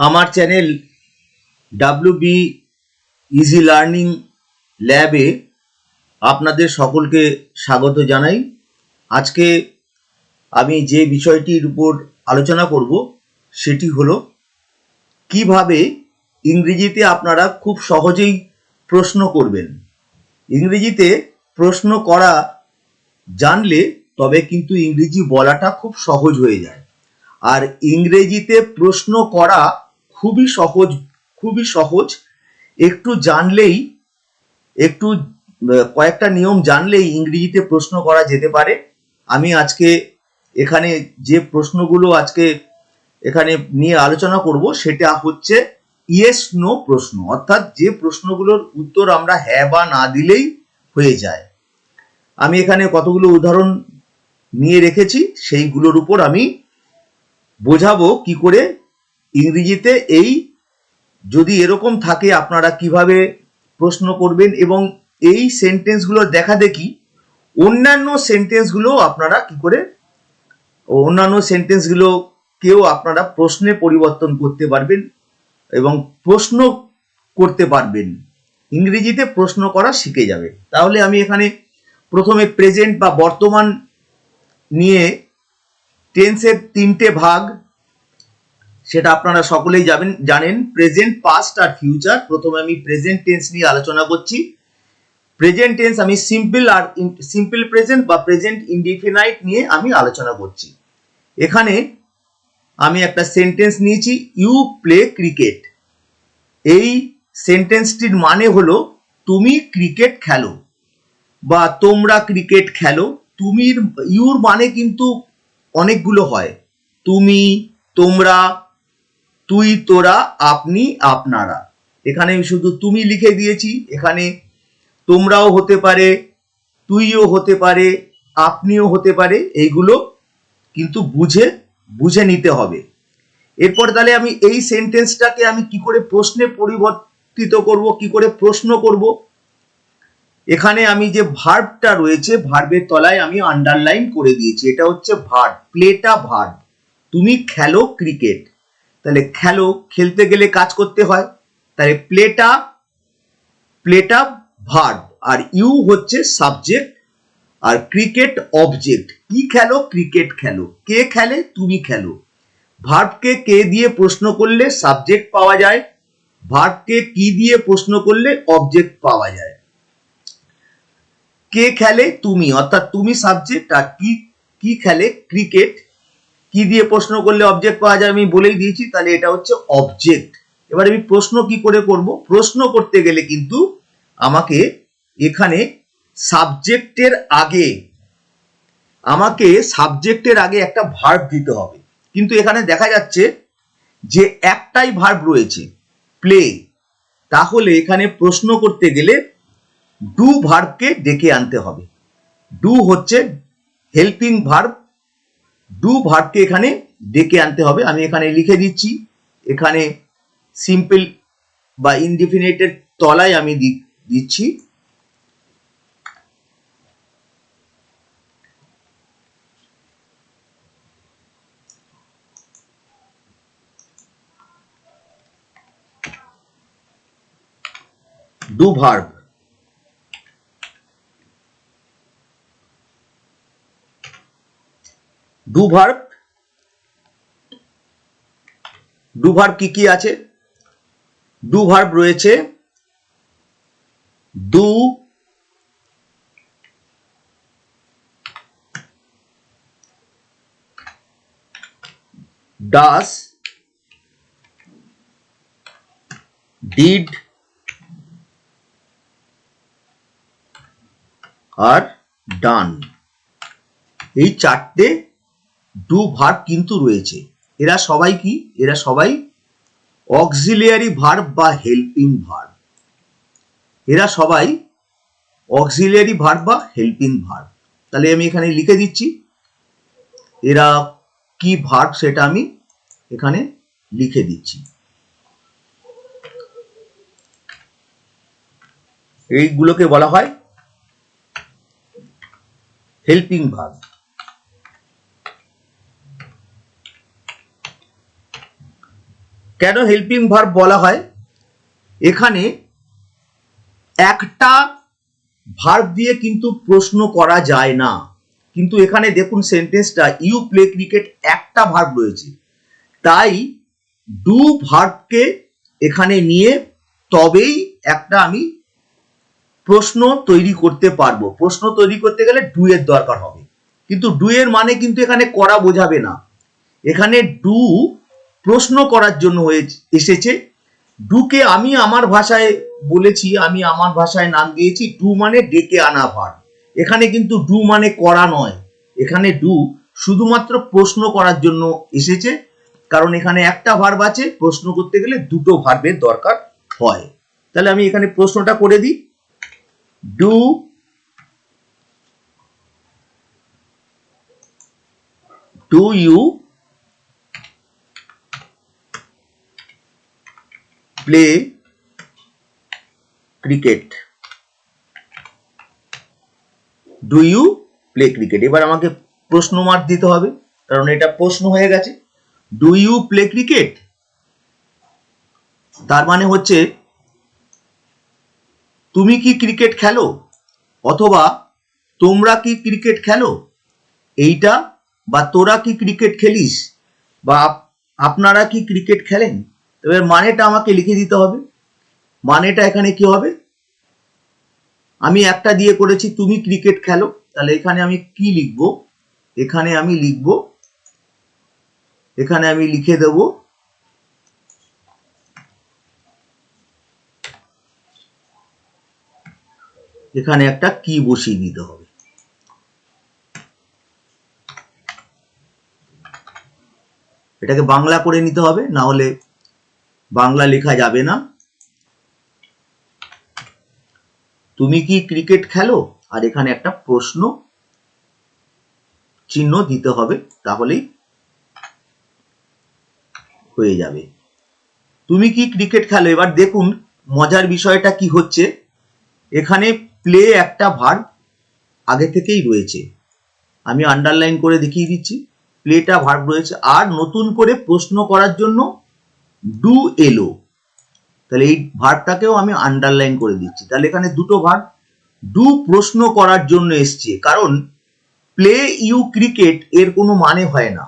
আমার channel WB easy learning ল্যাবে আপনাদের সকলকে স্বাগত জানাই। আজকে আমি যে বিষয়টির উপর আলোচনা করব সেটি হলো কিভাবে ইংরেজিতে আপনারা খুব সহজেই প্রশ্ন করবেন। ইংরেজিতে প্রশ্ন করা জানলে তবে কিন্তু ইংরেজি বলাটা খুব সহজ হয়ে যায়। আর ইংরেজিতে প্রশ্ন করা খুবই সহজ। একটু জানলেই, একটু কয়েকটা নিয়ম জানলেই ইংরেজিতে প্রশ্ন করা যেতে পারে। আমি আজকে এখানে যে প্রশ্নগুলো এখানে নিয়ে আলোচনা করব সেটা হচ্ছে ইয়েস নো প্রশ্ন, অর্থাৎ যে প্রশ্নগুলোর উত্তর আমরা হ্যাঁ বা না দিলেই হয়ে যায়। আমি এখানে কতগুলো উদাহরণ নিয়ে রেখেছি, সেইগুলোর উপর আমি বোঝাবো কি করে ইংরেজিতে যদি এরকম থাকে আপনারা কিভাবে প্রশ্ন করবেন, এবং এই সেন্টেন্সগুলো দেখা দেখি অন্যান্য সেন্টেন্সগুলো আপনারা কি করে কেউ আপনারা প্রশ্নে পরিবর্তন করতে পারবেন এবং প্রশ্ন করতে পারবেন। ইংরেজিতে প্রশ্ন করা শিখে যাবে। তাহলে আমি এখানে প্রথমে প্রেজেন্ট বা বর্তমান নিয়ে টেন্সের তিনটে ভাগ, সেটা আপনারা সকলেই জানেন, প্রেজেন্ট, পাস্ট আর ফিউচার। প্রথমে আমি প্রেজেন্ট টেন্স নিয়ে আলোচনা করছি। প্রেজেন্ট টেন্স আমি সিম্পল প্রেজেন্ট বা প্রেজেন্ট ইনডিফিনাইট নিয়ে আমি আলোচনা করছি। এখানে আমি একটা সেন্টেন্স নিয়েছি, ইউ প্লে ক্রিকেট। এই সেন্টেন্সটির মানে হলো তুমি ক্রিকেট খেলো বা তোমরা ক্রিকেট খেলো। ইউর মানে কিন্তু অনেকগুলো হয়, তুমি, তোমরা, তুই, তোরা, আপনি, আপনারা। এখানে শুধু তুমি লিখে দিয়েছি, এখানে তোমরাও হতে পারে, তুইও হতে পারে, আপনিও হতে পারে। এইগুলো কিন্তু বুঝে নিতে হবে। এরপর তাহলে আমি এই সেন্টেন্সটাকে আমি কি করে প্রশ্নে পরিবর্তিত করব, কি করে প্রশ্ন করব। এখানে আমি যে ভার্বটা রয়েছে, ভার্বের তলায় আমি আন্ডারলাইন করে দিয়েছি, এটা হচ্ছে ভার্ব, প্লেটা ভার্ব। তুমি খেলো ক্রিকেট, তাহলে খেলো, খেলতে গেলে কাজ করতে হয়, তাহলে প্লেটা ভার্ব, আর ইউ হচ্ছে সাবজেক্ট, আর ক্রিকেট অবজেক্ট। কি খেলো? ক্রিকেট খেলো। কে খেলে? তুমি খেলো। ভার্বকে কে দিয়ে প্রশ্ন করলে সাবজেক্ট পাওয়া যায়, ভার্বকে কি দিয়ে প্রশ্ন করলে অবজেক্ট পাওয়া যায়। কে খেলে? তুমি, অর্থাৎ তুমি সাবজেক্ট, আর কি খেলে? ক্রিকেট। কি দিয়ে প্রশ্ন করলে অবজেক্ট পাওয়া যায় আমি বলেই দিয়েছি, তাহলে এটা হচ্ছে অবজেক্ট। এবার আমি প্রশ্ন কি করে করব? প্রশ্ন করতে গেলে কিন্তু আমাকে এখানে সাবজেক্টের আগে একটা ভার্ব দিতে হবে। কিন্তু এখানে দেখা যাচ্ছে যে একটাই ভার্ব রয়েছে, প্লে। তাহলে এখানে প্রশ্ন করতে গেলে ডু ভার্বকে ডেকে আনতে হবে। ডু হচ্ছে হেল্পিং ভার্ব, ডু ভার্বকে এখানে ডেকে আনতে হবে। আমি এখানে লিখে দিচ্ছি, এখানে সিম্পল বা ইনডিফিনিটের তলায় আমি দিচ্ছি ডু ভার্ব। ডু ভার্ব কি আছে? ডু ভার্ব রয়েছে ডু, ডাস, ডিড আর ডান। এই চারটে ডু ভার্ব কিন্তু রয়েছে। এরা সবাই অক্সিলিয়ারি ভার্ব বা হেল্পিং ভার্ব। তাহলে আমি এখানে লিখে দিচ্ছি এরা কি ভার্ব, সেটা আমি এখানে লিখে দিচ্ছি। এইগুলোকে বলা হয় হেল্পিং ভার্ব। কেন হেল্পিং ভার্ব বলা হয়? এখানে একটা ভার্ব দিয়ে কিন্তু প্রশ্ন করা যায় না, কিন্তু এখানে দেখুন সেন্টেন্সটা ইউ প্লে ক্রিকেট একটা ভার্ব রয়েছে, তাই ডু ভার্বকে এখানে নিয়ে তবেই একটা আমি প্রশ্ন তৈরি করতে পারবো। প্রশ্ন তৈরি করতে গেলে ডু এর দরকার হবে, কিন্তু ডু এর মানে কিন্তু এখানে করা বোঝাবে না। এখানে ডু প্রশ্ন করার জন্য এসেছে। ডুকে আমি আমার ভাষায় বলেছি, আমি আমার ভাষায় নাম দিয়েছি ডু মানে ডেকে আনা ভার্ব। এখানে কিন্তু ডু মানে করা নয়, এখানে ডু শুধুমাত্র প্রশ্ন করার জন্য এসেছে, কারণ এখানে একটা ভার্ব আছে, প্রশ্ন করতে গেলে দুটো ভার্বের দরকার হয়। তাহলে আমি এখানে প্রশ্নটা করে দিই, do you play cricket? Do you play cricket? এবার আমাকে প্রশ্ন মার্ক দিতে হবে, কারণ এটা প্রশ্ন হয়ে গেছে। ডু ইউ প্লে ক্রিকেট তার মানে হচ্ছে তুমি কি ক্রিকেট খেলো, অথবা তোমরা কি ক্রিকেট খেলো, এইটা, বা তোরা কি ক্রিকেট খেলিস, বা আপনারা কি ক্রিকেট খেলেন। এবার মানেটা আমাকে লিখে দিতে হবে। মানেটা এখানে কি হবে? আমি একটা দিয়ে করেছি তুমি ক্রিকেট খেলো, তাহলে এখানে আমি কি লিখবো? এখানে আমি লিখবো, এখানে আমি লিখে দেব এখানে একটা কি বসিয়ে দিতে হবে। এটাকে বাংলা করে নিতে হবে, না হলে বাংলা লেখা যাবে না। তুমি কি ক্রিকেট খেলো, আর এখানে একটা প্রশ্ন চিহ্ন দিতে হবে, তাহলেই হয়ে যাবে। তুমি কি ক্রিকেট খেলো। এবার দেখুন মজার বিষয়টা কি হচ্ছে, এখানে প্লে একটা ভার্ব আগে থেকেই রয়েছে, আমি আন্ডারলাইন করে দেখিয়ে দিচ্ছি। প্লেটা ভার্ব রয়েছে, আর নতুন করে প্রশ্ন করার জন্য ডু এলো, তাহলে এই ভার্বটাকেও আমি আন্ডারলাইন করে দিচ্ছি। তাহলে এখানে দুটো ভার্ব, ডু প্রশ্ন করার জন্য এসছে, কারণ প্লে ইউ ক্রিকেট এর কোনো মানে হয় না।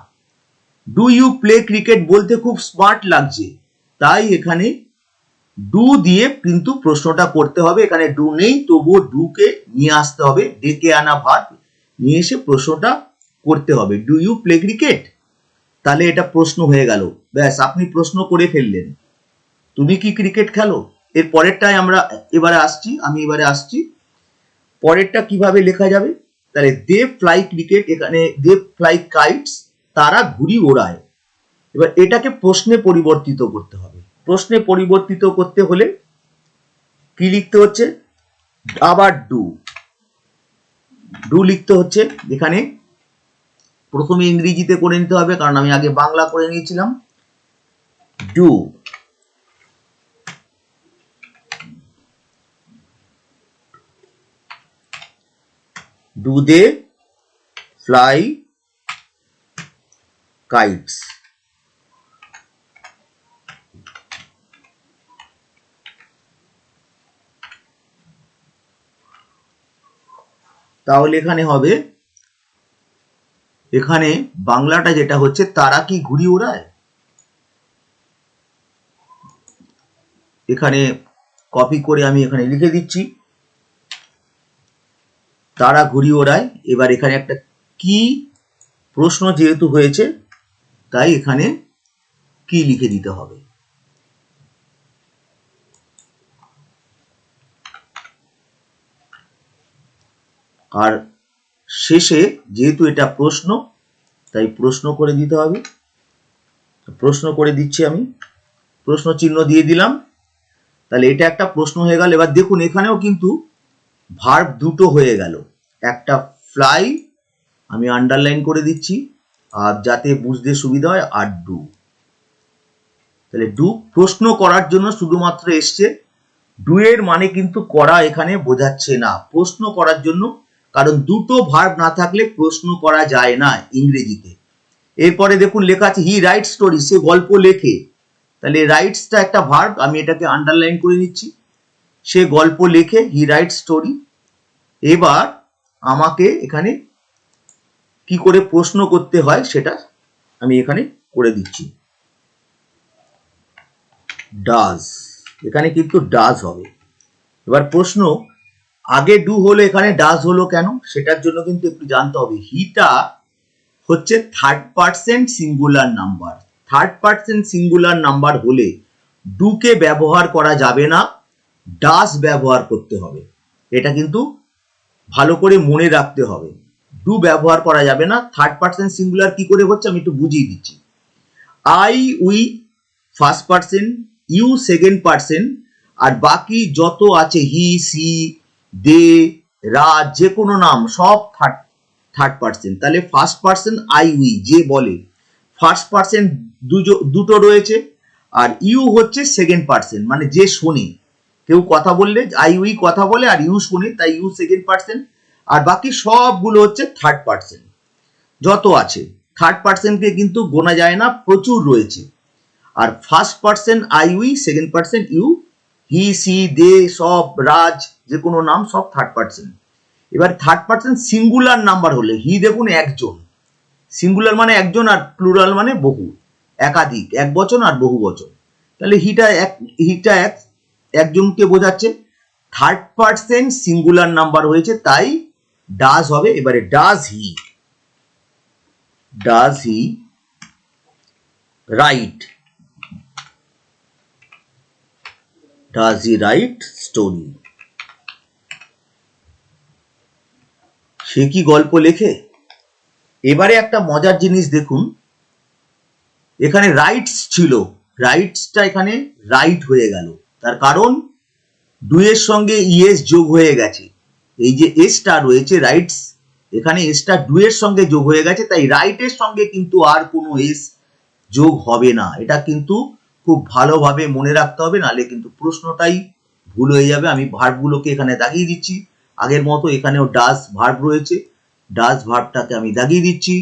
ডু ইউ প্লে ক্রিকেট বলতে খুব স্মার্ট লাগছে, তাই এখানে ডু দিয়ে কিন্তু প্রশ্নটা করতে হবে। এখানে ডু নেই, তবুও ডুকে নিয়ে আসতে হবে, ডেকে আনা ভার্ব নিয়ে এসে প্রশ্নটা করতে হবে, ডু ইউ প্লে ক্রিকেট। তাহলে এটা প্রশ্ন হয়ে গেল, ব্যাস আপনি প্রশ্ন করে ফেললেন, তুমি কি ক্রিকেট খেলো। এর পরেরটাই আমরা এবারে আসছি পরেরটা কিভাবে লেখা যাবে। তাহলে দে ফ্লাই ক্রিকেট, এখানে দে ফ্লাই কাইটস, তারা ঘুড়ি ওড়ায়। এবার এটাকে প্রশ্নে পরিবর্তিত করতে হবে। প্রশ্নে পরিবর্তিত করতে হলে কি লিখতে হচ্ছে? আবার ডু লিখতে হচ্ছে। এখানে প্রথমে ইংরেজিতে করে নিতে হবে, কারণ আমি আগে বাংলা করে নিয়েছিলাম। Do they fly kites? তাহলে এখানে হবে, এখানে বাংলাটা যেটা হচ্ছে তারা কি ঘুড়ি ওড়ায়। এখানে কপি করে আমি এখানে লিখে দিচ্ছি তারা ঘুড়ি ওড়ায়। এবার এখানে একটা কি প্রশ্ন যেহেতু হয়েছে, তাই এখানে কি লিখে দিতে হবে। আর শেষে যেহেতু এটা প্রশ্ন, তাই প্রশ্ন করে দিতে হবে। প্রশ্ন করে দিচ্ছি আমি, প্রশ্ন চিহ্ন দিয়ে দিলাম। তাহলে এটা একটা প্রশ্ন হয়ে গেল। এবার দেখুন এখানেও কিন্তু ভার্ব দুটো হয়ে গেল, একটা ফ্লাই আমি আন্ডারলাইন করে দিচ্ছি আর যাতে বুঝতে সুবিধা হয়, আর ডু। তাহলে ডু প্রশ্ন করার জন্য শুধুমাত্র এসছে, ডু এর মানে কিন্তু করা এখানে বোঝাচ্ছে না, প্রশ্ন করার জন্য, কারণ দুটো ভার্ব না থাকলে প্রশ্ন করা যায় না ইংরেজিতে। এরপরে দেখুন লেখা আছে হি রাইট স্টোরি, সে গল্প লেখে, তাহলে রাইটসটা একটা ভার্ব, আমি এটাকে আন্ডারলাইন করে নিচ্ছি। সে গল্প লেখে, হি রাইট স্টোরি। এবার আমাকে এখানে কি করে প্রশ্ন করতে হয় সেটা আমি এখানে করে দিচ্ছি। ডাজ, এখানে কিন্তু ডাজ হবে। এবার প্রশ্ন, আগে ডু হলো এখানে ডাজ হলো কেন, সেটার জন্য কিন্তু একটু জানতে হবে। হিটা হচ্ছে third person singular number. Third person singular number হলে ডুকে ব্যবহার করা যাবে না, ডাজ ব্যবহার করতে হবে। এটা কিন্তু ভালো করে মনে রাখতে হবে। ডু ব্যবহার করা যাবে না। থার্ড পার্সন সিঙ্গুলার কি করে হচ্ছে আমি একটু বুঝিয়ে দিচ্ছি। I we first person, you second person, আর বাকি যত আছে হি সি দে রাজ যে কোনো নাম সব থার্ড পার্সন। তাহলে ফার্স্ট পার্সন আই উই যে বলে, ফার্স্ট পার্সন দুটো রয়েছে, আর ইউ হচ্ছে সেকেন্ড পার্সন মানে যে শোনে। কেউ কথা বললে আই উই কথা বলে আর ইউ শোনে, তাই ইউ সেকেন্ড পার্সন, আর বাকি সবগুলো হচ্ছে থার্ড পার্সন যত আছে। থার্ড পার্সনকে কিন্তু গোনা যায় না, প্রচুর রয়েছে। আর first person I we, second person you, he she they সব, রাজ যে কোনো নাম সব থার্ড পার্সন। এবার থার্ড পার্সন সিঙ্গুলার নাম্বার হলে, হি দেখুন একজন, সিঙ্গুলার মানে একজন, আর প্লুরাল মানে বহু, একাধিক, এক বচন আর বহু বচন। তাহলে হিটা একজনকে বোঝাচ্ছে। থার্ড পার্সন সিঙ্গুলার নাম্বার হয়েছে তাই ডাজ হবে। এবারে does he write, does he write story, সে কি গল্প লেখে। এবারে একটা মজার জিনিস দেখুন, এখানে রাইটস ছিল, রাইটসটা এখানে রাইট হয়ে গেল। তার কারণ ডুয়ের সঙ্গে ইএস যোগ হয়ে গেছে। এই যে এসটা রয়েছে রাইটস, এখানে এসটা ডুয়ের সঙ্গে যোগ হয়ে গেছে, তাই রাইটের সঙ্গে কিন্তু আর কোনো এস যোগ হবে না। এটা কিন্তু খুব ভালোভাবে মনে রাখতে হবে, নাহলে কিন্তু প্রশ্নটাই ভুল হয়ে যাবে। আমি ভার্বগুলোকে এখানে দাগিয়ে দিচ্ছি, আগের মতো এখানেও ডাজ ভার্ব রয়েছে, ডাজ ভার্বটাকে আমি দাগিয়ে দিচ্ছি।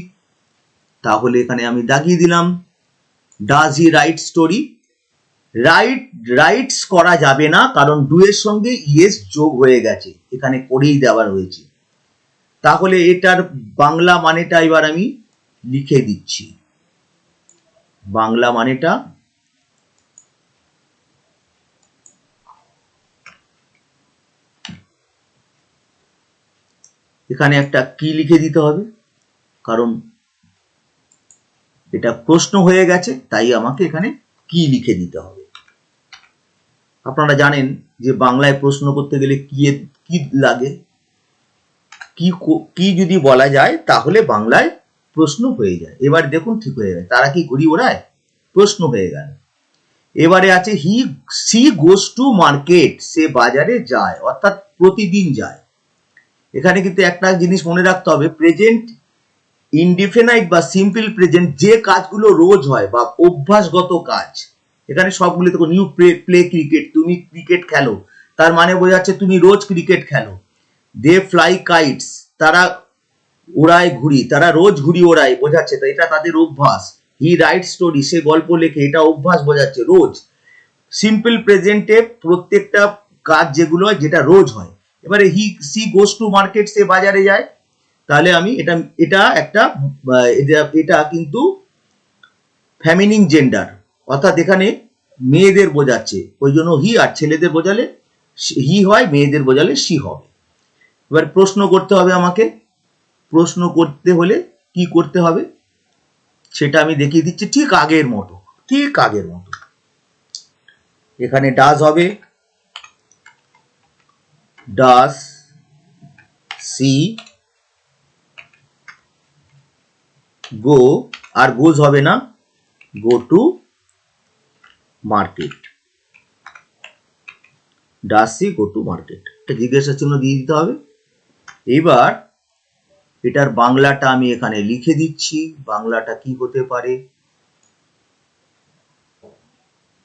তাহলে এখানে আমি দাগিয়ে দিলাম does he write story. Rights করা যাবে না কারণ ডু এর সঙ্গে ইএস যোগ হয়ে গেছে, এখানে করেই দেওয়া রয়েছে। তাহলে এটার বাংলা মানেটা এবার আমি লিখে দিচ্ছি। বাংলা মানেটা এখানে একটা কি লিখে দিতে হবে, কারণ এটা প্রশ্ন হয়ে গেছে তাই আমাকে এখানে কি লিখে দিতে হবে। আপনারা জানেন যে বাংলায় প্রশ্ন করতে গেলে কি লাগে, কি যদি বলা যায় তাহলে বাংলায় প্রশ্ন হয়ে যায়। এবার দেখুন ঠিক হয়ে যায়, তারা কি ঘুড়ি ওড়ায়, প্রশ্ন হয়ে গেল। এবারে আছে সি গোস টু মার্কেট, সে বাজারে যায়, অর্থাৎ প্রতিদিন যায়। এখানে কিন্তু একটা জিনিস মনে রাখতে হবে, প্রেজেন্ট ইনডিফিনাইট বা সিম্পল প্রেজেন্ট যে কাজগুলো রোজ হয় বা অভ্যাসগত কাজ, এখানে সবগুলো দেখো, নিউ প্লে ক্রিকেট, তুমি ক্রিকেট খেলো, তার মানে বোঝাচ্ছে তুমি রোজ ক্রিকেট খেলো। দে ফ্লাই কাইটস, তারা ওড়ায় ঘুড়ি, তারা রোজ ঘুড়ি ওড়ায়, বোঝাচ্ছে তো এটা তাদের অভ্যাস। হি রাইট স্টোরি, সে গল্প লেখে, এটা অভ্যাস বোঝাচ্ছে রোজ। সিম্পল প্রেজেন্টে প্রত্যেকটা কাজ যেগুলো হয় যেটা রোজ হয়। এবারে সি গোস টু মার্কেট, সে বাজারে যায়, তাহলে আমি এটা কিন্তু ফেমিনিন জেন্ডার, অর্থাৎ এখানে মেয়েদের বোঝাচ্ছে, ওই জন্য হি, আর ছেলেদের বোঝালে হি হয়, মেয়েদের বোঝালে সি হবে। এবার প্রশ্ন করতে হবে আমাকে, প্রশ্ন করতে হলে কি করতে হবে সেটা আমি দেখিয়ে দিচ্ছি ঠিক আগের মতো। এখানে ডাজ হবে, ডাজ সি গো, আর গোজ হবে না, go to market, does she go to market, একটা জিজ্ঞাসার চিহ্ন দিয়ে দিতে হবে। এবার এটার বাংলাটা আমি এখানে লিখে দিচ্ছি, বাংলাটা কি হতে পারে,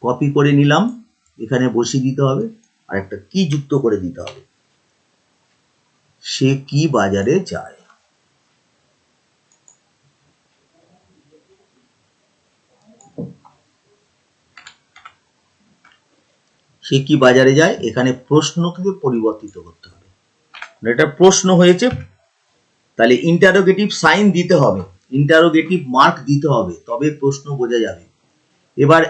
কপি করে নিলাম, এখানে বসিয়ে দিতে হবে, আর একটা কি যুক্ত করে দিতে হবে, সে কি বাজারে যায়। সে কি বাজারে যায়, এখানে প্রশ্নকে পরিবর্তিত করতে হবে। এটা প্রশ্ন হয়েছে, তাহলে ইন্টারোগেটিভ সাইন দিতে হবে, ইন্টারোগেটিভ মার্ক দিতে হবে, তবে প্রশ্ন বোঝা যাবে। এবার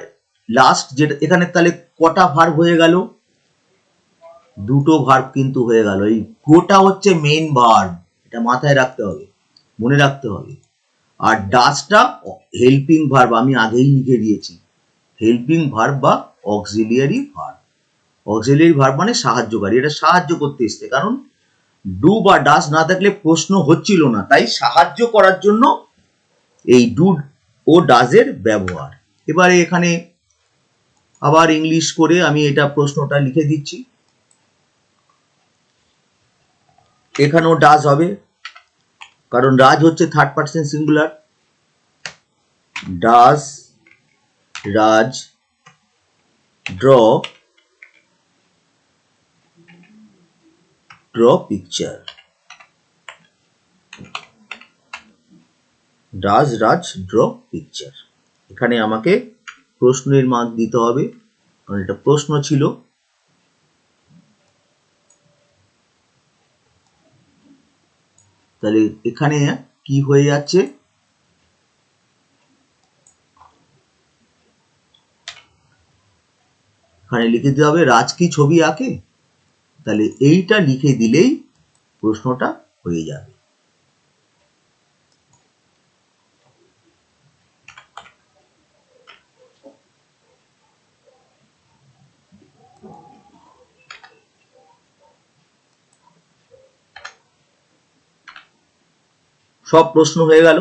লাস্ট যেটা এখানে, তাহলে কটা ভার্ব হয়ে গেল, দুটো ভার্ব কিন্তু হয়ে গেল। এই গোটা হচ্ছে মেইন ভার্ব, এটা মাথায় রাখতে হবে, মনে রাখতে হবে। আর ডাসটা হেল্পিং ভার্ব, আমি আগেই লিখে দিয়েছি, হেল্পিং ভার্ব বা অক্সিলিয়ারি ভার্ব। অক্সিলিয়ারি ভার্ব মানে সাহায্যকারী, এটা সাহায্য করতে এসছে, কারণ ডু বা ডাস না থাকলে প্রশ্ন হচ্ছিল না, তাই সাহায্য করার জন্য এই ডু ও ডাজের ব্যবহার। এবারে এখানে আবার ইংলিশ করে আমি এটা প্রশ্নটা লিখে দিচ্ছি। এখানেও ডাজ হবে, কারণ রাজ হচ্ছে third person singular. Does Raj draw picture, does Raj draw picture. এখানে আমাকে প্রশ্নের মার্ক দিতে হবে, কারণ এটা প্রশ্ন ছিল। তাহলে এখানে কি হয়ে যাচ্ছে, এখানে লিখে দিতে হবে রাজ কি ছবি আঁকে, তাহলে এইটা লিখে দিলেই প্রশ্নটা হয়ে যাবে। সব প্রশ্ন হয়ে গেল।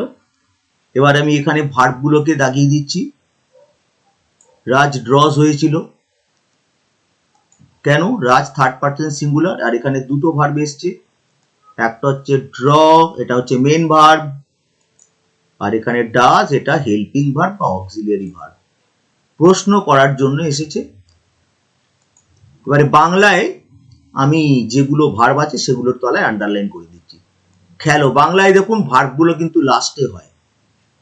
এবার আমি এখানে ভার্বগুলোকে দাগিয়ে দিচ্ছি। রাজ ড্রজ হয়েছিল, কেন, রাজ থার্ড পারসন সিঙ্গুলার, আর এখানে দুটো ভার্ব এসছে, একটা হচ্ছে ড্র, এটা হচ্ছে মেন ভার্ব, আর এখানে ডাজ, এটা হেল্পিং ভার্ব বা অক্সিলিয়ারি ভার্ব। প্রশ্ন করার জন্য এসেছে। এবারে বাংলায় আমি যেগুলো ভার্ব আছে সেগুলোর তলায় আন্ডারলাইন করে দিচ্ছি। খেলো, বাংলায় দেখুন ভার্বগুলো কিন্তু লাস্টে হয়,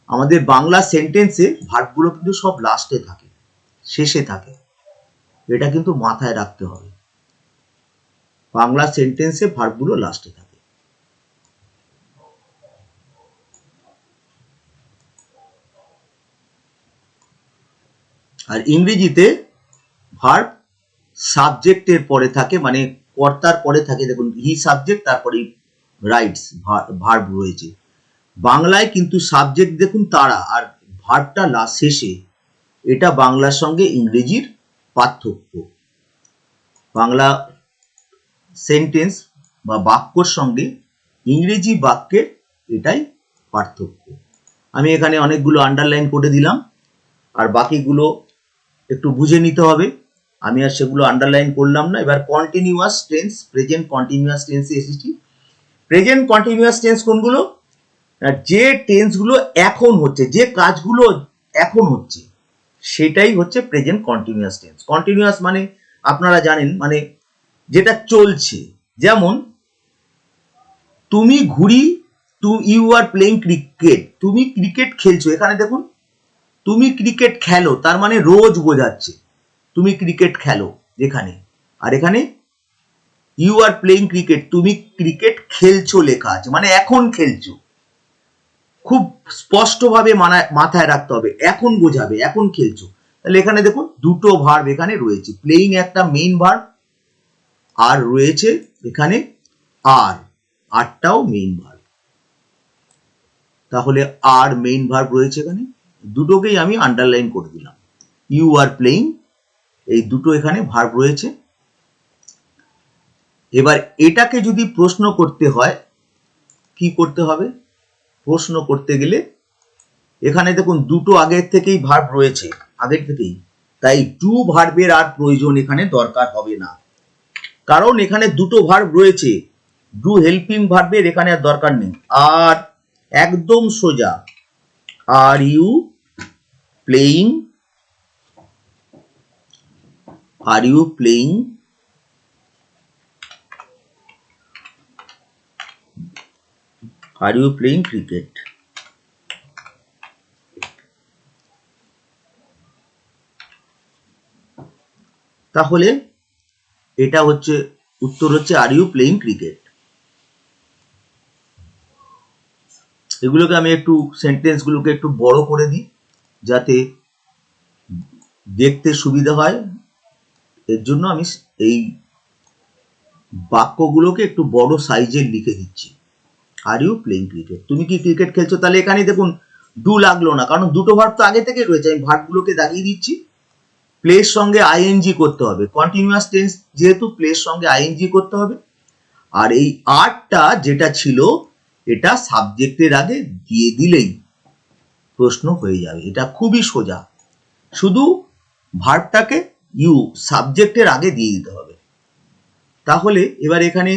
আমাদের বাংলা সেন্টেন্সে ভার্বগুলো কিন্তু সব লাস্টে থাকে, শেষে থাকে, এটা কিন্তু মাথায় রাখতে হবে। বাংলা সেন্টেন্সে ভার্বগুলো লাস্টে থাকে। আর ইংরেজিতে ভার্ব সাবজেক্টের পরে থাকে, মানে কর্তার পরে থাকে। দেখুন হি সাবজেক্ট, তারপরে রাইটস ভার্ব রয়েছে। বাংলায় কিন্তু সাবজেক্ট দেখুন তারা, আর ভার্বটা লাস্ট শেষে। এটা বাংলার সঙ্গে ইংরেজির পার্থক্য। বাংলা সেন্টেন্স বা বাক্যর সঙ্গে ইংরেজি বাক্যের এটাই পার্থক্য। আমি এখানে অনেকগুলো আন্ডারলাইন করে দিলাম, আর বাকিগুলো একটু বুঝে নিতে হবে, আমি আর সেগুলো আন্ডারলাইন করলাম না। এবার কন্টিনিউয়াস টেন্স, প্রেজেন্ট কন্টিনিউয়াস টেন্সে এসেছি। প্রেজেন্ট কন্টিনিউয়াস টেন্স কোনগুলো, যে টেন্সগুলো এখন হচ্ছে, যে কাজগুলো এখন হচ্ছে, সেটাই হচ্ছে প্রেজেন্ট কন্টিনিউয়াস টেন্স। কন্টিনিউয়াস মানে আপনারা জানেন, মানে যেটা চলছে। যেমন তুমি ঘুড়ি, ইউ আর প্লেইং ক্রিকেট, তুমি ক্রিকেট খেলছো, এখানে দেখুন তুমি ক্রিকেট খেলো, তার মানে রোজ বোঝাচ্ছে তুমি ক্রিকেট খেলো এখানে। আর এখানে ইউ আর প্লেইং ক্রিকেট, তুমি ক্রিকেট খেলছো লেখা আছে, মানে এখন খেলছো। খুব স্পষ্টভাবে মাথায় রাখতে হবে, এখন বোঝাবে, এখন খেলছো। তাহলে এখানে দেখুন দুটো ভার্ব এখানে রয়েছে, প্লেইং একটা মেইন ভার্ব, আর রয়েছে এখানে আরটাও মেইন ভার্ব। তাহলে আর মেইন ভার্ব রয়েছে এখানে, দুটোকেই আমি আন্ডারলাইন করে দিলাম। ইউ আর প্লেইং, এই দুটো এখানে ভার্ব রয়েছে। এবার এটাকে যদি প্রশ্ন করতে হয়, কি করতে হবে, প্রশ্ন করতে গেলে এখানে দেখুন দুটো আগের থেকেই ভার্ব রয়েছে, আগের থেকেই, তাই টু ভার্বের আর প্রয়োজন এখানে দরকার হবে না, কারণ এখানে দুটো ভার্ব রয়েছে। ডু হেল্পিং ভার্বের এখানে আর দরকার নেই। আর একদম সোজা, are you playing, are you playing, are you playing cricket. তাহলে এটা হচ্ছে উত্তর হচ্ছে আর ইউ প্লেইং ক্রিকেট। এগুলোকে আমি একটু সেন্টেন্সগুলোকে একটু বড় করে দিই যাতে দেখতে সুবিধা হয়, এর জন্য আমি এই বাক্যগুলোকে একটু বড় সাইজের লিখে দিচ্ছি। আর ইউ প্লেইং ক্রিকেট, তুমি কি ক্রিকেট খেলছো? তাহলে এখানে দেখুন ডু লাগলো না, কারণ দুটো ভার্ব তো আগে থেকে রয়েছে। আমি ভার্বগুলোকে দাগিয়ে দিচ্ছি। প্লের সঙ্গে আইএনজি করতে হবে, কন্টিনিউয়াস টেন্স যেহেতু প্লের সঙ্গে আইএনজি করতে হবে। আর এই আরটা যেটা ছিল এটা সাবজেক্টের আগে দিয়ে দিলেই প্রশ্ন হয়ে যাবে। এটা খুবই সোজা, শুধু ভার্বটাকে ইউ সাবজেক্টের আগে দিয়ে দিতে হবে। তাহলে এবার এখানে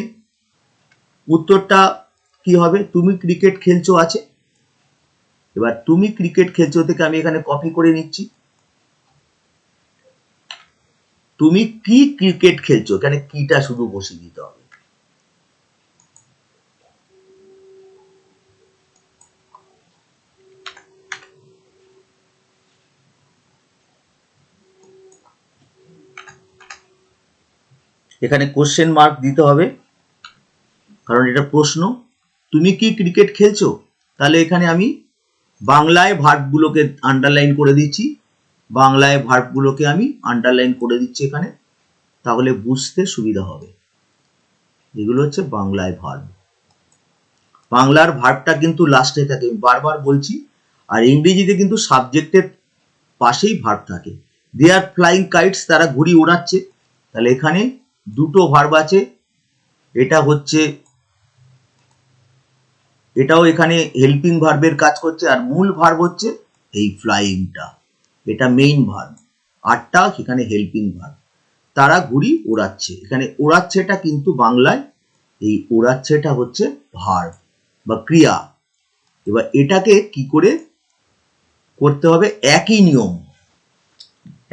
উত্তরটা কি হবে? তুমি ক্রিকেট খেলছো আছে। এবার তুমি ক্রিকেট খেলছো থেকে আমি এখানে কপি করে নিচ্ছি। তুমি কি ক্রিকেট খেলছো, এখানে কিটা শুধু বসিয়ে দিতে হবে। এখানে কোশ্চেন মার্ক দিতে হবে, কারণ এটা প্রশ্ন। তুমি কি ক্রিকেট খেলছো? তাহলে এখানে আমি বাংলায় ভার্বগুলোকে আন্ডারলাইন করে দিচ্ছি। বাংলায় ভার্বগুলোকে আমি আন্ডারলাইন করে দিচ্ছি এখানে, তাহলে বুঝতে সুবিধা হবে। এগুলো হচ্ছে বাংলায় ভার্ব। বাংলার ভার্বটা কিন্তু লাস্টে থাকে, আমি বারবার বলছি। আর ইংরেজিতে কিন্তু সাবজেক্টের পাশেই ভার্ব থাকে। দে আর ফ্লাইং কাইটস, তারা ঘুড়ি ওড়াচ্ছে। তাহলে এখানে দুটো ভার্ব আছে। এটা হচ্ছে, এটাও এখানে হেল্পিং ভার্বের কাজ করছে, আর মূল ভার্ব হচ্ছে এই ফ্লাইংটা, এটা মেইন ভার্ব। আরটা এখানে হেল্পিং ভার্ব। তারা ঘুড়ি ওড়াচ্ছে, এখানে ওড়াচ্ছেটা কিন্তু বাংলায় এই ওড়াচ্ছেটা হচ্ছে ভার্ব বা ক্রিয়া। এবার এটাকে কি করে করতে হবে? একই নিয়ম,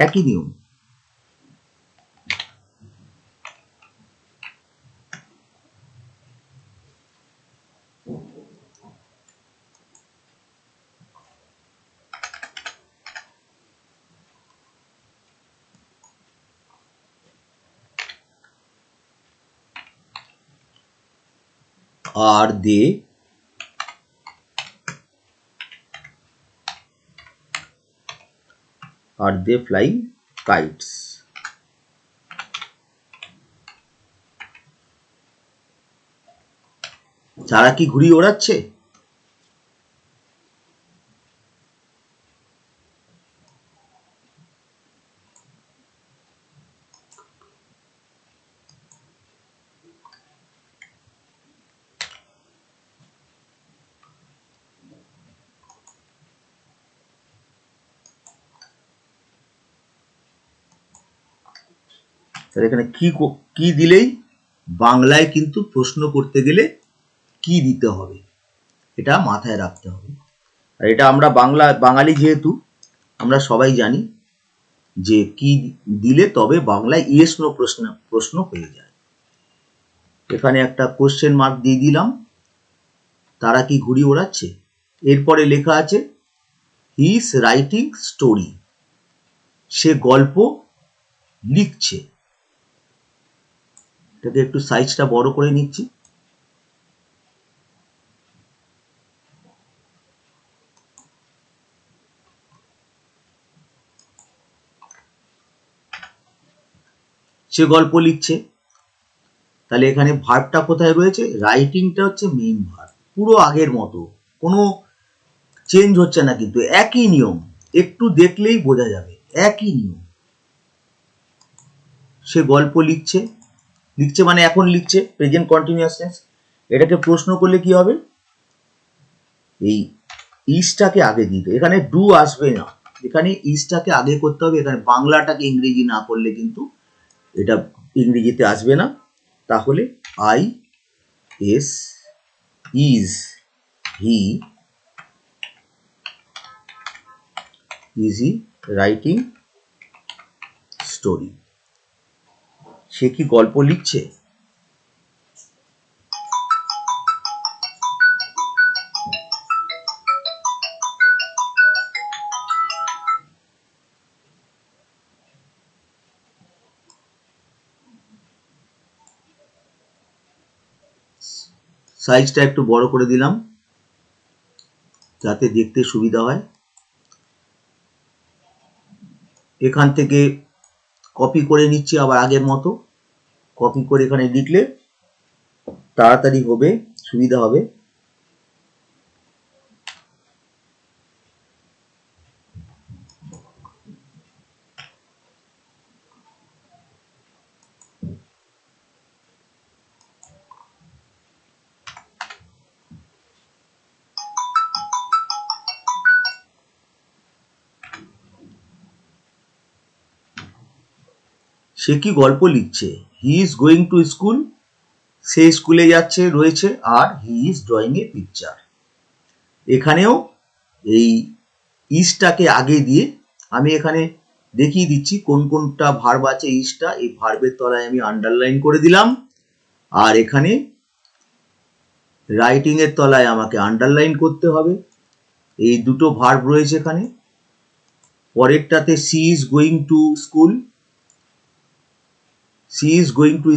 একই নিয়ম। আর দে ফ্লাইং কাইটস, তারা কি ঘুড়ি ওড়াচ্ছে? তাহলে এখানে কি দিলেই বাংলায় কিন্তু প্রশ্ন করতে গেলে কি দিতে হবে, এটা মাথায় রাখতে হবে। আর এটা আমরা বাঙালি যেহেতু আমরা সবাই জানি যে কি দিলে তবে বাংলায় ইয়েস নো প্রশ্ন হয়ে যায়। এখানে একটা কোশ্চেন মার্ক দিয়ে দিলাম। তারা কি ঘুড়ি ওড়াচ্ছে? এরপরে লেখা আছে হি ইজ রাইটিং স্টোরি, সে গল্প লিখছে। এটাকে একটু সাইজটা বড় করে নিচ্ছি। সে গল্প লিখছে, তাহলে এখানে ভার্বটা কোথায় রয়েছে? রাইটিংটা হচ্ছে মেইন ভার্ব, পুরো আগের মতো, কোনো চেঞ্জ হচ্ছে না, কিন্তু একই নিয়ম, একটু দেখলেই বোঝা যাবে একই নিয়ম। সে গল্প লিখছে, লিখছে মানে এখন লিখছে, প্রেজেন্ট কন্টিনিউয়াস টেন্স। এটাকে প্রশ্ন করলে কি হবে? এই ইজটাকে আগে দিতে, এখানে ডু আসবে না, এখানে ইজটাকে আগে করতে হবে। এখানে বাংলাটাকে ইংরেজি না করলে কিন্তু এটা ইংরেজিতে আসবে না। তাহলে I S is he writing story, সে কি গল্প লিখছে? সাইজটা একটু বড় করে দিলাম যাতে দেখতে সুবিধা হয়। এখান থেকে কপি করে নিচ্ছি আবার আগের মতো। কপি করে এখানে লিখলে তাড়াতাড়ি হবে, সুবিধা হবে। সে কি গল্প লিখছে, he is going to school, সে স্কুলে যাচ্ছে রয়েছে, আর he is drawing a picture. এখানেও এই ইজটাকে আগে দিয়ে আমি এখানে দেখিয়ে দিচ্ছি কোন কোনটা ভার্ব আছে। ইজটা, এই ভার্বের তলায় আমি আন্ডারলাইন করে দিলাম, আর এখানে রাইটিং এর তলায় আমাকে আন্ডারলাইন করতে হবে। এই দুটো ভার্ব রয়েছে এখানে। পরেরটাতে she is going to school, she is going to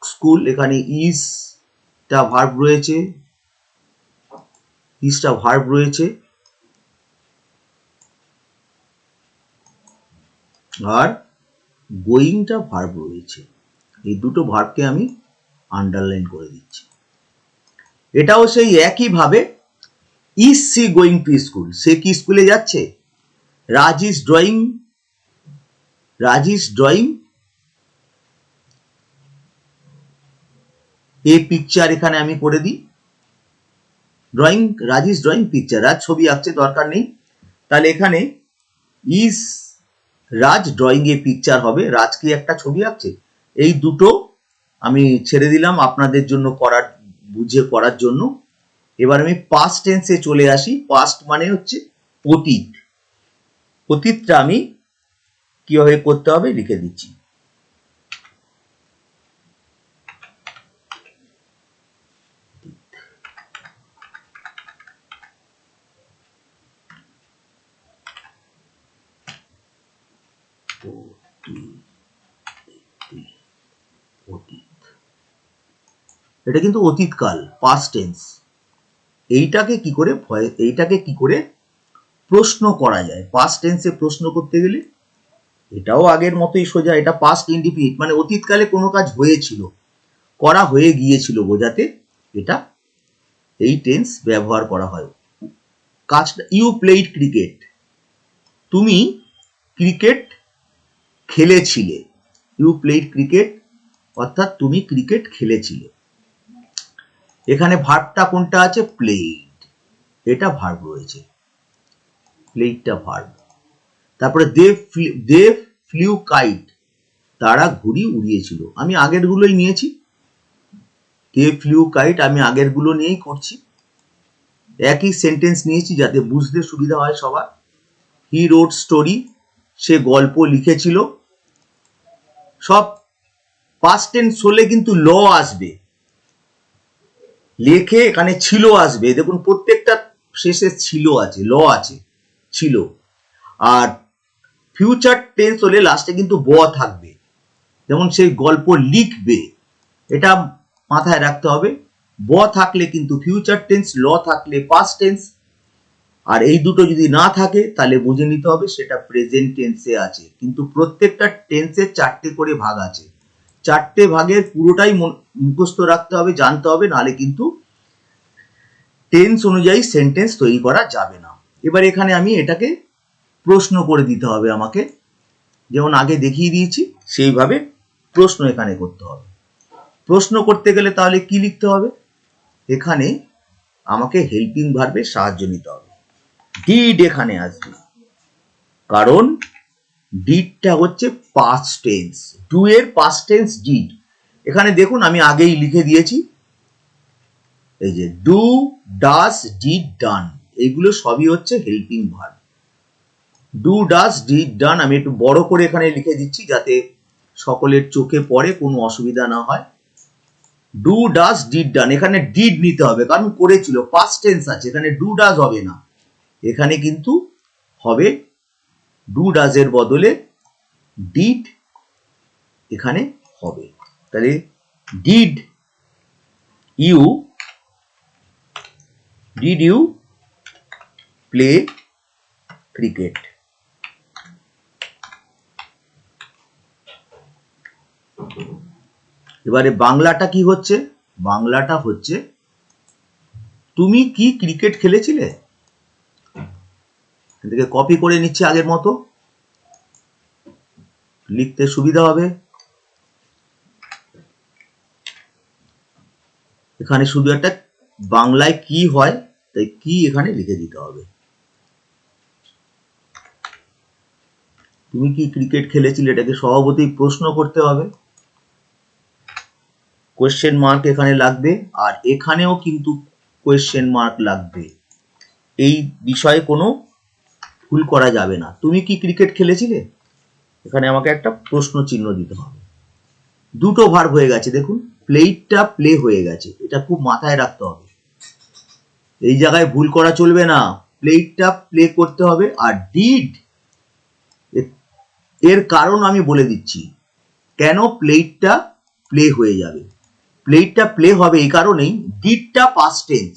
school, এখানে ইজটা ভার্ব রয়েছে, ইজটা ভার্ব রয়েছে, আর গোয়িংটা ভার্ব রয়েছে। এই দুটো ভার্বকে আমি আন্ডারলাইন করে দিচ্ছি। এটাও সেই একই ভাবে, is she going to school, সে কি স্কুলে যাচ্ছে। Raj is drawing, Raj is drawing a picture, এখানে আমি করে দিই drawing, Raj is drawing picture, Raj ছবি আঁকছে, দরকার নেই। তাহলে এখানে is Raj drawing a picture হবে, রাজ কি একটা ছবি আঁকছে। এই দুটো আমি ছেড়ে দিলাম আপনাদের জন্য করার, বুঝে করার জন্য। এবার আমি পাস্ট টেন্সে চলে আসি। পাস্ট মানে হচ্ছে অতীত। অতীতটা আমি কিভাবে করতে হবে লিখে দিচ্ছি। এটা কিন্তু অতীতকাল, পাস্ট টেন্স। এইটাকে কি করে প্রশ্ন করা যায়। পাস্ট টেন্সে প্রশ্ন করতে গেলে এটাও আগের মতোই সোজা। এটা পাস্ট ইনডিফিনিট মানে অতীতকালে কোনো কাজ হয়েছিল, করা হয়ে গিয়েছিল বোঝাতে এটা এই টেন্স ব্যবহার করা হয়। কাজটা, ইউ প্লেড ক্রিকেট, তুমি ক্রিকেট খেলেছিলে। ইউ প্লেড ক্রিকেট অর্থাৎ তুমি ক্রিকেট খেলেছিলে। এখানে ভার্বটা কোনটা আছে, প্লেড, এটা ভার্ব রয়েছে, প্লেডটা ভার্ব। তারপরে দে ফ্লিউ কাইট, তারা ঘুড়ি উড়িয়েছিল। আমি আগের গুলোই নিয়েছি, দে ফ্লিউ কাইট আমি আগের গুলো নিয়েই করছি। একই সেন্টেন্স নিয়েছি যাতে বুঝতে সুবিধা হয় সবার। হি রোড স্টোরি, সে গল্প লিখেছিল। সব পাস্ট টেন্স হলে কিন্তু ল আসবে, লেখে এখানে ছিল আসবে। দেখুন প্রত্যেকটা শেষে ছিল আছে, ল আছে, ছিল। আর ফিউচার টেন্স হলে লাস্টে কিন্তু ব থাকবে, যেমন সেই গল্প লিখবে, এটা মাথায় রাখতে হবে। ব থাকলে কিন্তু ফিউচার টেন্স, ল থাকলে পাস্ট টেন্স। আর এই দুটো যদি না থাকে তাহলে বুঝে নিতে হবে সেটা প্রেজেন্ট টেন্সে আছে। কিন্তু প্রত্যেকটা টেন্সের চারটে করে ভাগ আছে, চারটে ভাগের পুরোটাই মুখস্থ রাখতে হবে, জানতে হবে, নাহলে কিন্তু টেন্স অনুযায়ী সেন্টেন্স তৈরি করা যাবে না। এবার এখানে আমি এটাকে প্রশ্ন করে দিতে হবে আমাকে, যেমন আগে দেখিয়ে দিয়েছি সেইভাবে প্রশ্ন এখানে করতে হবে। প্রশ্ন করতে গেলে তাহলে কি লিখতে হবে, এখানে আমাকে হেল্পিং ভার্বের সাহায্য নিতে হবে। ডিড এখানে আসবে, কারণ ডিডটা হচ্ছে পাস্ট টেন্স, ডু এর পাস্ট টেন্স ডিড। এখানে দেখুন আমি আগেই লিখে দিয়েছি, এই যে ডু, ডাজ, ডিড, ডান, এইগুলো সবই হচ্ছে helping verb. Do, does, did, done আমি একটু বড় করে এখানে লিখে দিচ্ছি যাতে সকলের চোখে পড়ে, কোনো অসুবিধা না হয়। ডু, ডাজ, ডিড, ডান, এখানে ডিড নিতে হবে কারণ করেছিল, পাস্ট টেন্স আছে, এখানে ডু ডাজ হবে না, এখানে কিন্তু হবে ডু ডাজ এর বদলে ডিড এখানে হবে। তাহলে did you did you play cricket. এবারে বাংলাটা কি হচ্ছে? বাংলাটা হচ্ছে তুমি কি ক্রিকেট খেলেছিলে? এদিকে কপি করে নিচ্ছি আগের মতো, লিখতে সুবিধা হবে। এখানে শুধু একটা বাংলায় কি হয় তাই কি এখানে লিখে দিতে হবে। তুমি কি ক্রিকেট খেলেছিলে এটাকে স্বভাবতই প্রশ্ন করতে হবে, কোয়েশ্চেন মার্ক এখানে লাগবে, আর এখানেও কিন্তু কোয়েশ্চেন মার্ক লাগবে। এই বিষয়ে কোনো ভুল করা যাবে না। তুমি কি ক্রিকেট খেলেছিলে, এখানে আমাকে একটা প্রশ্ন চিহ্ন দিতে হবে। দুটো ভার্ব হয়ে গেছে, দেখুন প্লেইটটা প্লে হয়ে গেছে, এটা খুব মাথায় রাখতে হবে। এই জায়গায় ভুল করা চলবে না, প্লেইটটা প্লে করতে হবে। আর ডিড, এর কারণ আমি বলে দিচ্ছি কেন প্লেইটটা প্লে হয়ে যাবে। প্লেইটটা প্লে হবে এই কারণেই, ডিডটা পাস্ট টেন্স,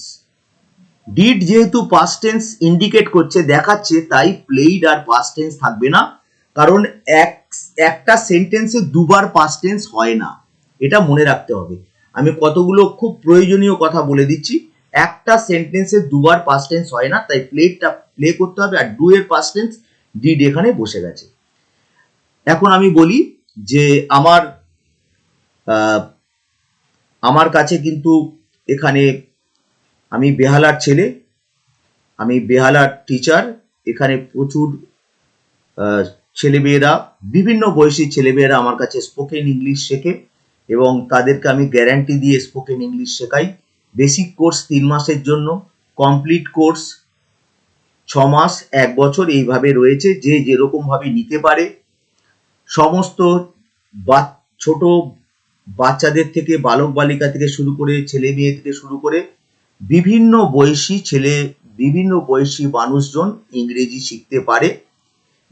ডিড যেহেতু পাস্ট টেন্স ইন্ডিকেট করছে, দেখাচ্ছে, তাই প্লেইড আর পাস্ট টেন্স থাকবে না। কারণ একটা সেন্টেন্সে দুবার পাস্ট টেন্স হয় না, এটা মনে রাখতে হবে। আমি কতগুলো খুব প্রয়োজনীয় কথা বলে দিচ্ছি। একটা সেন্টেন্সে দুবার পাস্ট টেন্স হয় না, তাই প্লেটা প্লে করতে হবে। আর ডু এর পাস্ট টেন্স ডিড এখানে বসে গেছে। এখন আমি বলি যে আমার কাছে কিন্তু এখানে আমি বেহালার ছেলে, আমি বেহালার টিচার। এখানে প্রচুর ছেলেমেয়েরা, বিভিন্ন বয়সী ছেলেমেয়েরা আমার কাছে স্পোকেন ইংলিশ শেখে এবং তাদেরকে আমি গ্যারান্টি দিয়ে স্পোকেন ইংলিশ শেখাই। বেসিক কোর্স 3 মাসের জন্য, কমপ্লিট কোর্স 6 মাস, 1 বছর এইভাবে রয়েছে, যে যেরকম ভাবে নিতে পারে। সমস্ত ছোট বাচ্চাদের থেকে, বালক বালিকা থেকে শুরু করে, ছেলে মেয়ে থেকে শুরু করে বিভিন্ন বয়সী মানুষজন ইংরেজি শিখতে পারে।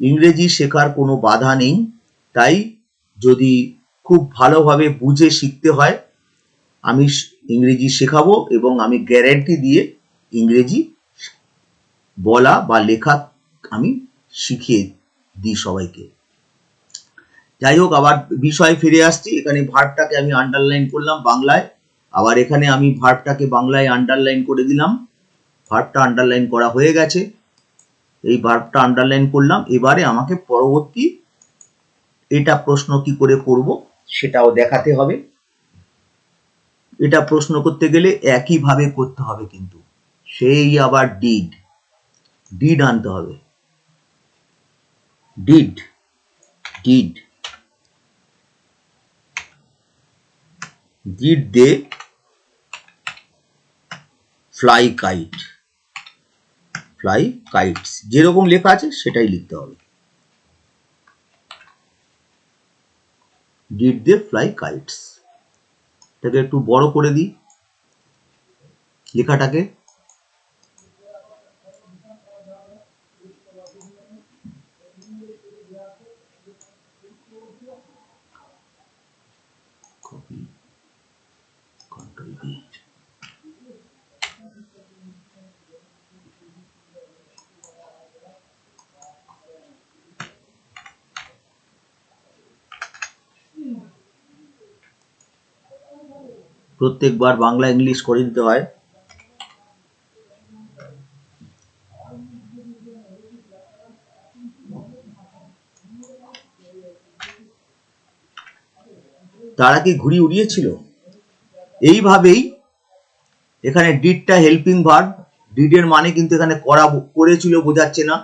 ইংরেজি শেখার কোনো বাধা নেই, তাই যদি খুব ভালোভাবে বুঝে শিখতে হয় আমি ইংরেজি শেখাবো এবং আমি গ্যারান্টি দিয়ে ইংরেজি বলা বা লেখা আমি শিখিয়ে দিই সবাইকে। যাই হোক, আবার বিষয়ে ফিরে আসছি। এখানে ভার্বটাকে আমি আন্ডারলাইন করলাম বাংলায়, আবার এখানে আমি ভার্বটাকে বাংলায় আন্ডারলাইন করে দিলাম। ভার্বটা আন্ডারলাইন করা হয়ে গেছে, এই ভার্বটা আন্ডারলাইন করলাম। এবারে আমাকে পরবর্তী এটা প্রশ্ন কি করে করব সেটাও দেখাতে হবে। এটা প্রশ্ন করতে গেলে একইভাবে করতে হবে, কিন্তু সেই আবার ডিড আনতে হবে। ডিড দে ফ্লাই কাইটস, যেরকম লেখা আছে সেটাই লিখতে হবে। ডিড দে ফ্লাই কাইটস, এটাকে একটু বড় করে দিই লেখাটাকে। প্রত্যেকবার বাংলা ইংলিশ করে দিতে হয়। তারা কি ঘুড়ি উড়িয়েছিল? এইভাবেই এখানে ডিডটা হেল্পিং ভার্ব, ডিডের মানে কিন্তু এখানে করেছিল বোঝাচ্ছে না,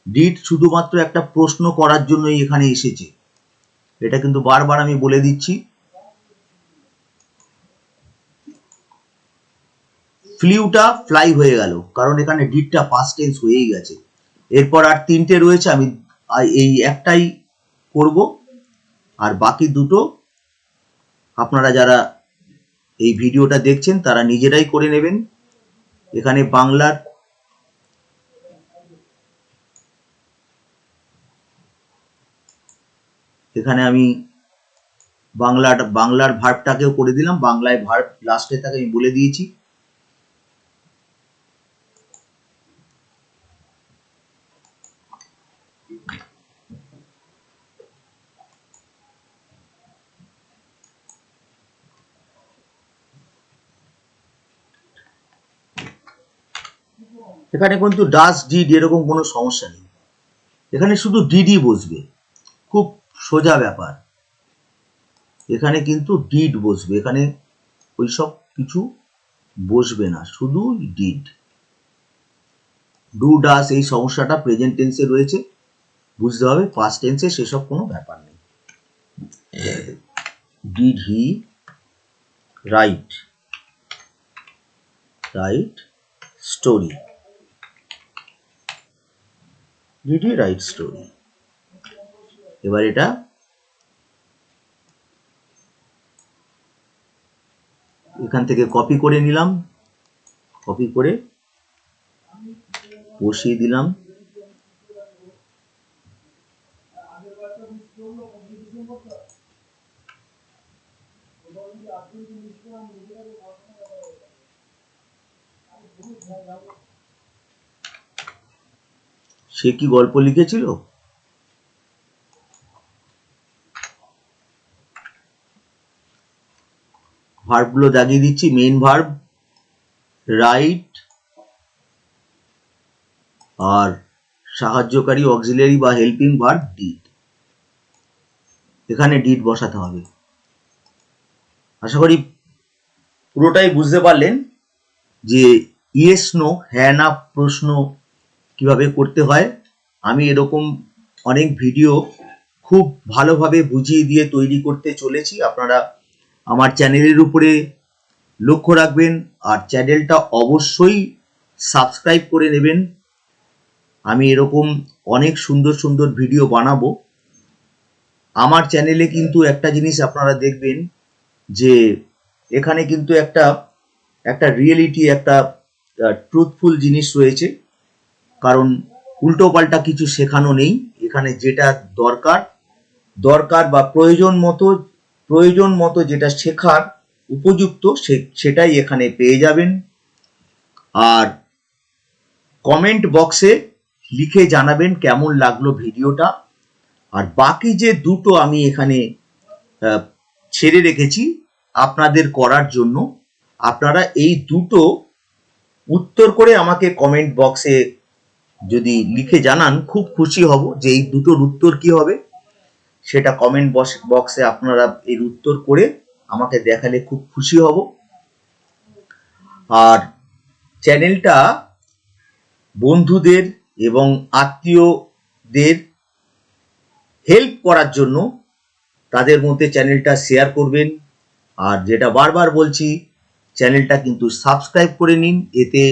ডিড শুধুমাত্র একটা প্রশ্ন করার জন্যই এখানে এসেছে, এটা কিন্তু বারবার আমি বলে দিচ্ছি। ফ্লিউটা ফ্লাই হয়ে গেল, কারণ এখানে ডিডটা পাস্ট টেন্স হয়েই গেছে। এরপর আর 3টে রয়েছে, আমি এই একটাই করব, আর বাকি দুটো আপনারা যারা এই ভিডিওটা দেখছেন তারা নিজেরাই করে নেবেন। এখানে আমি বাংলার ভার্বটাকেও করে দিলাম, বাংলায় ভার্ব লাস্টে থাকে আমি বলে দিয়েছি। এখানে কিন্তু ডাস ডিড এরকম কোনো সমস্যা নেই, এখানে শুধু ডিডই বসবে, খুব সোজা ব্যাপার। এখানে কিন্তু ডিড বসবে, এখানে ওইসব কিছু বসবে না, শুধু ডিড। ডু ডাস এই সমস্যাটা প্রেজেন্ট টেন্সে রয়েছে, বুঝতে হবে। পাস্ট টেন্সে সেসব কোনো ব্যাপার নেই। Did he write story, did he write story. এবার এটা এখান থেকে কপি করে নিলাম, কপি করে বসিয়ে দিলাম। সে কি গল্প লিখেছিল? ভার্বগুলো দাগিয়ে দিচ্ছি। মেইন ভার্ব রাইট, আর সাহায্যকারী অক্সিলারি বা হেল্পিং ভার্ব ডিড। এখানে ডিড বসাতে হবে। আশা করি পুরোটাই বুঝতে পারলেন যে ইয়েস নো, হ্যাঁ না প্রশ্ন কিভাবে করতে হয়। আমি এরকম অনেক ভিডিও খুব ভালোভাবে বুঝিয়ে দিয়ে তৈরি করতে চলেছি। আপনারা আমার চ্যানেলের উপরে লক্ষ্য রাখবেন, আর চ্যানেলটা অবশ্যই সাবস্ক্রাইব করে নেবেন। আমি এরকম অনেক সুন্দর সুন্দর ভিডিও বানাবো। আমার চ্যানেলে কিন্তু একটা জিনিস আপনারা দেখবেন যে এখানে কিন্তু একটা রিয়েলিটি, একটা ট্রুথফুল জিনিস রয়েছে। কারণ উল্টো পাল্টা কিছু শেখানো নেই এখানে। যেটা দরকার বা প্রয়োজন মতো যেটা শেখার উপযুক্ত সেটাই এখানে পেয়ে যাবেন। আর কমেন্ট বক্সে লিখে জানাবেন কেমন লাগলো ভিডিওটা। আর বাকি যে দুটো আমি এখানে ছেড়ে রেখেছি আপনাদের করার জন্য, আপনারা এই দুটো উত্তর করে আমাকে কমেন্ট বক্সে যদি লিখে জানান, খুব খুশি হব। যে এই দুটোর উত্তর কি হবে সেটা কমেন্ট বক্সে আপনারা এর উত্তর করে আমাকে দেখালে খুব খুশি হব। আর চ্যানেলটা বন্ধুদের এবং আত্মীয়দের হেল্প করার জন্য তাদের মধ্যে চ্যানেলটা শেয়ার করবেন। আর যেটা বারবার বলছি, চ্যানেলটা কিন্তু সাবস্ক্রাইব করে নিন, এতে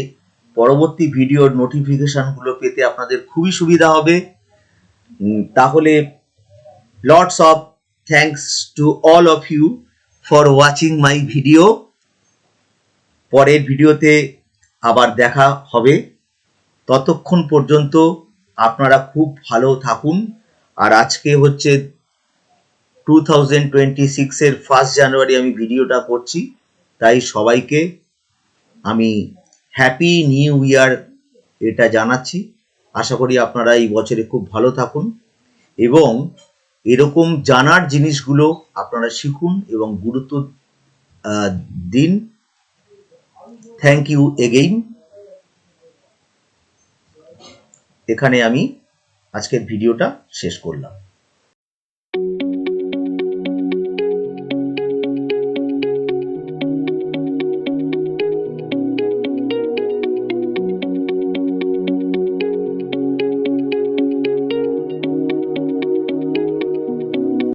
পরবর্তী ভিডিওর নোটিফিকেশনগুলো পেতে আপনাদের খুবই সুবিধা হবে। তাহলে lots of thanks to all of you for watching my video. পরের ভিডিওতে আবার দেখা হবে। ততক্ষণ পর্যন্ত আপনারা খুব ভালো থাকুন। আর আজকে হচ্ছে 2026 এর 1 জানুয়ারি আমি ভিডিওটা করছি, তাই সবাইকে আমি হ্যাপি নিউ ইয়ার এটা জানাচ্ছি। আশা করি আপনারা এই বছরে খুব ভালো থাকুন এবং এরকম জানার জিনিসগুলো আপনারা শিখুন এবং গুরুত্ব দিন। Thank you again. এখানে আমি আজকের ভিডিওটা শেষ করলাম।